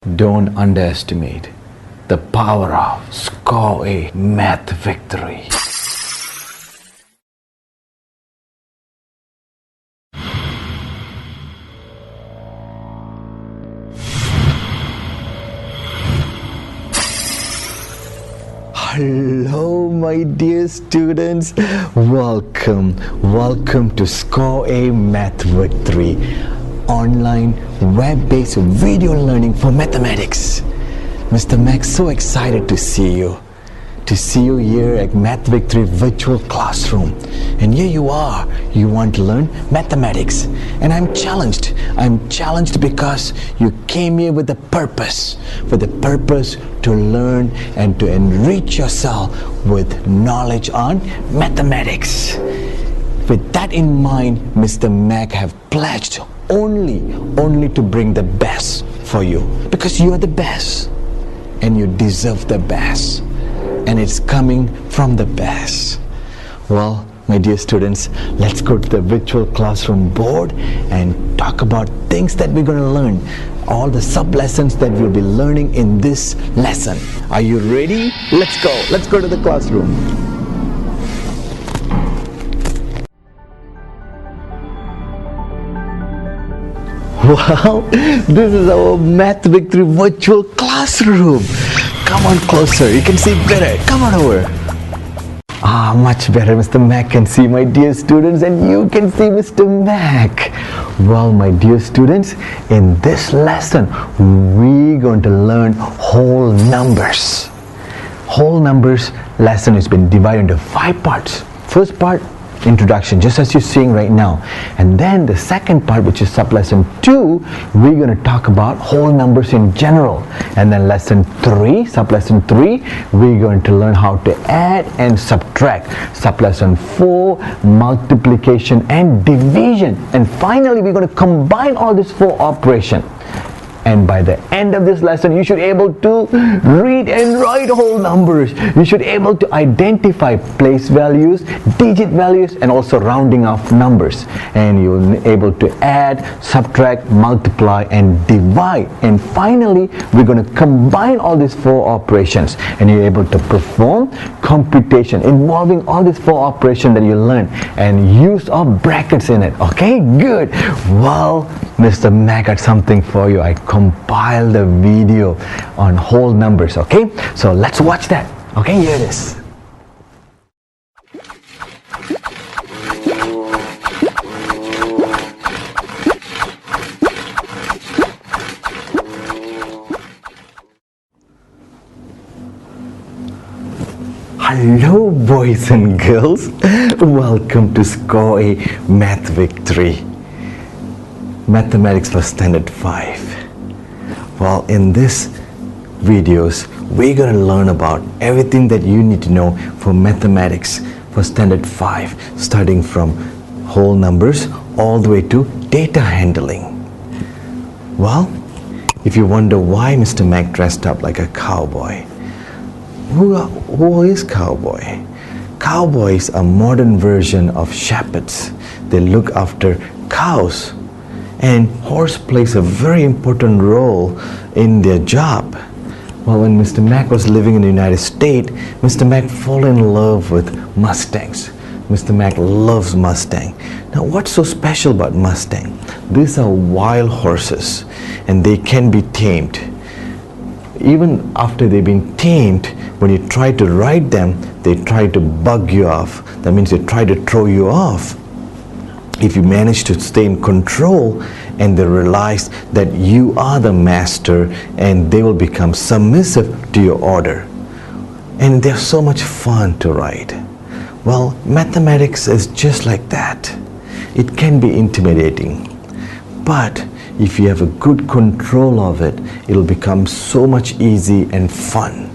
Don't underestimate the power of score a math victory. Hello my dear students, welcome to Score a Math Victory, online web-based video learning for mathematics. Mr. Max, so excited to see you here at Math Victory virtual classroom. And here you are, you want to learn mathematics. And I'm challenged because you came here with a purpose, to learn and to enrich yourself with knowledge on mathematics. With that in mind, Mr. Mac have pledged only to bring the best for you, because you are the best and you deserve the best, and it's coming from the best. Well, my dear students, let's go to the virtual classroom board and talk about things that we're going to learn, all the sub-lessons that we'll be learning in this lesson. Are you ready? Let's go to the classroom. Wow, this is our Math Victory virtual classroom. Come on closer, you can see better. Come on over. Much better. Mr. Mac can see my dear students, and you can see Mr. Mac. Well, my dear students, in this lesson, we're going to learn whole numbers. Whole numbers lesson has been divided into 5 parts. First part, introduction, just as you're seeing right now, and then the second part, which is sub lesson 2, we're going to talk about whole numbers in general, and then lesson 3, sub lesson 3, we're going to learn how to add and subtract, sub lesson 4, multiplication and division, and finally we're going to combine all these 4 operations. And by the end of this lesson, you should be able to read and write whole numbers. You should be able to identify place values, digit values, and also rounding off numbers. And you'll be able to add, subtract, multiply, and divide. And finally, we're going to combine all these 4 operations. And you're able to perform computation involving all these 4 operations that you learn, and use of brackets in it. Okay, good. Well, Mr. Mac got something for you. I compiled a video on whole numbers. Okay, so let's watch that. Okay, here it is. Hello boys and girls, welcome to Score a Math Victory, Mathematics for Standard 5. Well, in this videos, we're going to learn about everything that you need to know for mathematics for Standard 5, starting from whole numbers all the way to data handling. Well, if you wonder why Mr. Mac dressed up like a cowboy, who is cowboy? Cowboys are a modern version of shepherds. They look after cows, and horse plays a very important role in their job. Well, when Mr. Mac was living in the United States, Mr. Mac fell in love with Mustangs. Mr. Mac loves Mustang. Now, what's so special about Mustang? These are wild horses, and they can be tamed. Even after they've been tamed, when you try to ride them, they try to bug you off. That means they try to throw you off. If you manage to stay in control, and they realize that you are the master, and they will become submissive to your order. And they're so much fun to ride. Well, mathematics is just like that. It can be intimidating, but if you have a good control of it, it'll become so much easy and fun.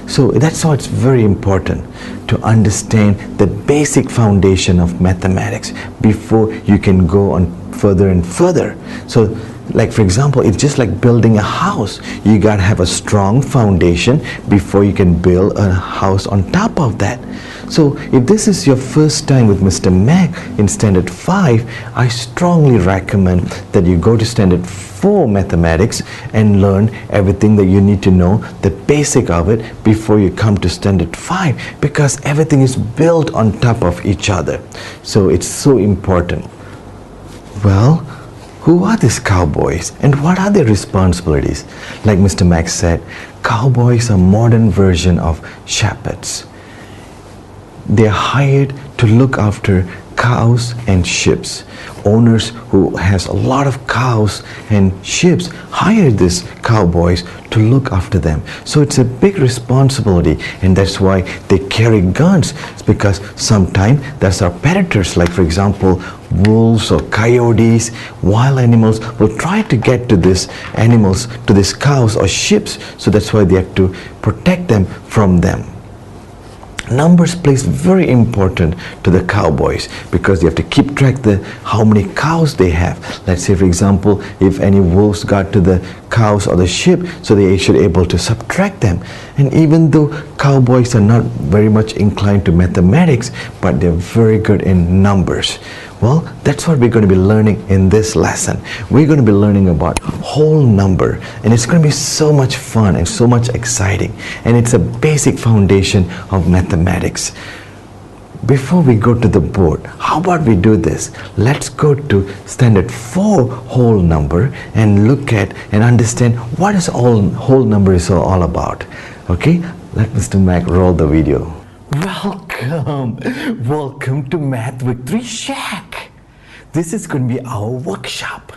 So that's why it's very important to understand the basic foundation of mathematics before you can go on further and further. So, like for example, it's just like building a house. You gotta have a strong foundation before you can build a house on top of that. So if this is your first time with Mr. Mac in Standard 5, I strongly recommend that you go to Standard 4 Mathematics and learn everything that you need to know, the basic of it, before you come to Standard 5, because everything is built on top of each other. So it's so important. Well, who are these cowboys and what are their responsibilities? Like Mr. Max said, cowboys are a modern version of shepherds. They are hired to look after cows and sheep. Owners who has a lot of cows and sheep hire these cowboys to look after them. So it's a big responsibility, and that's why they carry guns. It's because sometimes there's our predators, like for example wolves or coyotes, wild animals will try to get to these animals, to these cows or sheep. So that's why they have to protect them from them. Numbers plays very important to the cowboys because you have to keep track the how many cows they have. Let's say for example, if any wolves got to the cows or the sheep, so they should be able to subtract them. And even though cowboys are not very much inclined to mathematics, but they're very good in numbers. Well, that's what we're going to be learning in this lesson. We're going to be learning about whole number, and it's going to be so much fun and so much exciting, and it's a basic foundation of mathematics. Before we go to the board, how about we do this? Let's go to Standard 4 whole number and look at and understand what is whole number is all about. Okay, let Mr. Mac roll the video. Welcome to Math Victory Shack. This is going to be our workshop.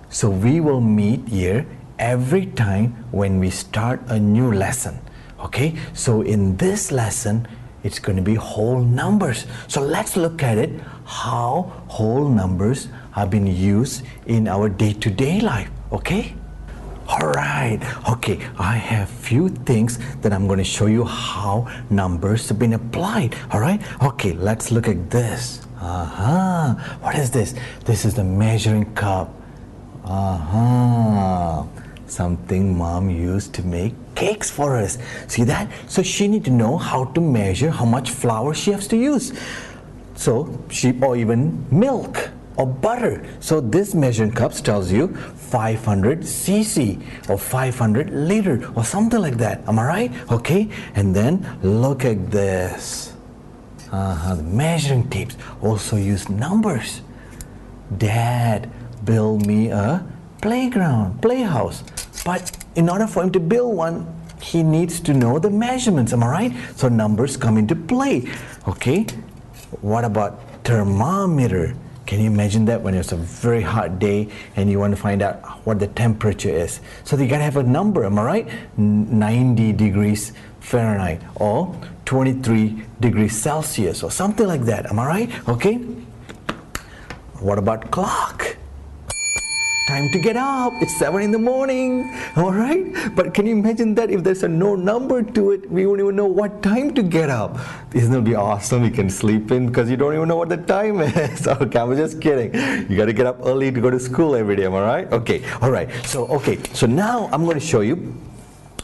So we will meet here every time when we start a new lesson. Okay, so in this lesson, it's going to be whole numbers. So let's look at it, how whole numbers have been used in our day-to-day life. Okay. Alright, okay, I have few things that I'm going to show you how numbers have been applied. Alright, okay, let's look at this. What is this? This is the measuring cup. Something mom used to make cakes for us. See that? So she need to know how to measure how much flour she has to use. So or even milk or butter. So this measuring cup tells you 500 cc or 500 liter or something like that. Am I right? Okay. And then look at this. The measuring tapes also use numbers. Dad built me a playhouse. But in order for him to build one, he needs to know the measurements. Am I right? So numbers come into play. Okay. What about thermometer? Can you imagine that when it's a very hot day and you want to find out what the temperature is? So you gotta have a number, am I right? 90 degrees Fahrenheit or 23 degrees Celsius or something like that, am I right? Okay. What about clock? Time to get up. It's 7 in the morning. All right. But can you imagine that if there's no number to it, we won't even know what time to get up. Isn't it be awesome? You can sleep in because you don't even know what the time is. Okay, I'm just kidding. You got to get up early to go to school every day. Am I right? Okay. All right. So now I'm going to show you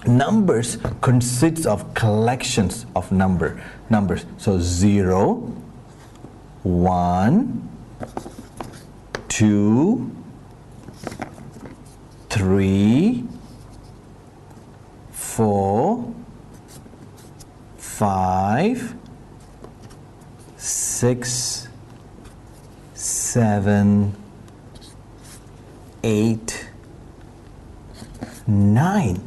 numbers consists of collections of numbers. So 0, 1, 2, 3, 4, 5, 6, 7, 8, 9.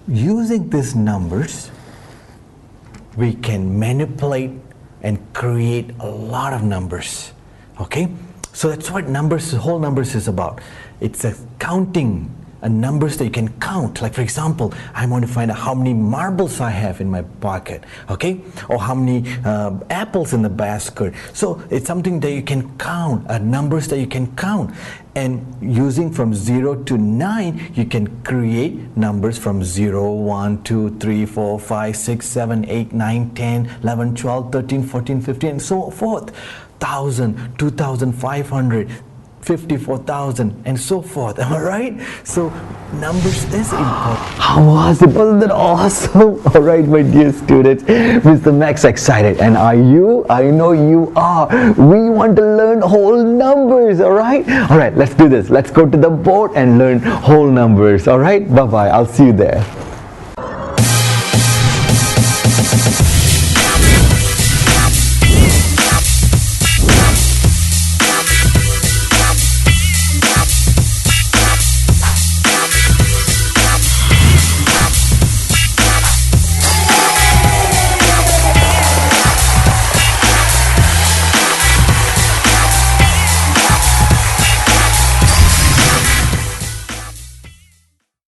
Using these numbers, we can manipulate and create a lot of numbers. Okay? So that's what whole numbers is about. It's a counting, numbers that you can count. Like for example, I want to find out how many marbles I have in my pocket, okay? Or how many apples in the basket. So it's something that you can count, numbers that you can count. And using from 0 to 9, you can create numbers from 0, 1, 2, 3, 4, 5, 6, 7, 8, 9, 10, 11, 12, 13, 14, 15, and so forth. 1,000, 2,500. 54,000 and so forth. All right, so numbers is important. How was it? Wasn't that awesome? All right, my dear students, Mr. Max excited, and are you? I know you are. We want to learn whole numbers. All right, let's do this. Let's go to the board and learn whole numbers. All right, bye bye, I'll see you there.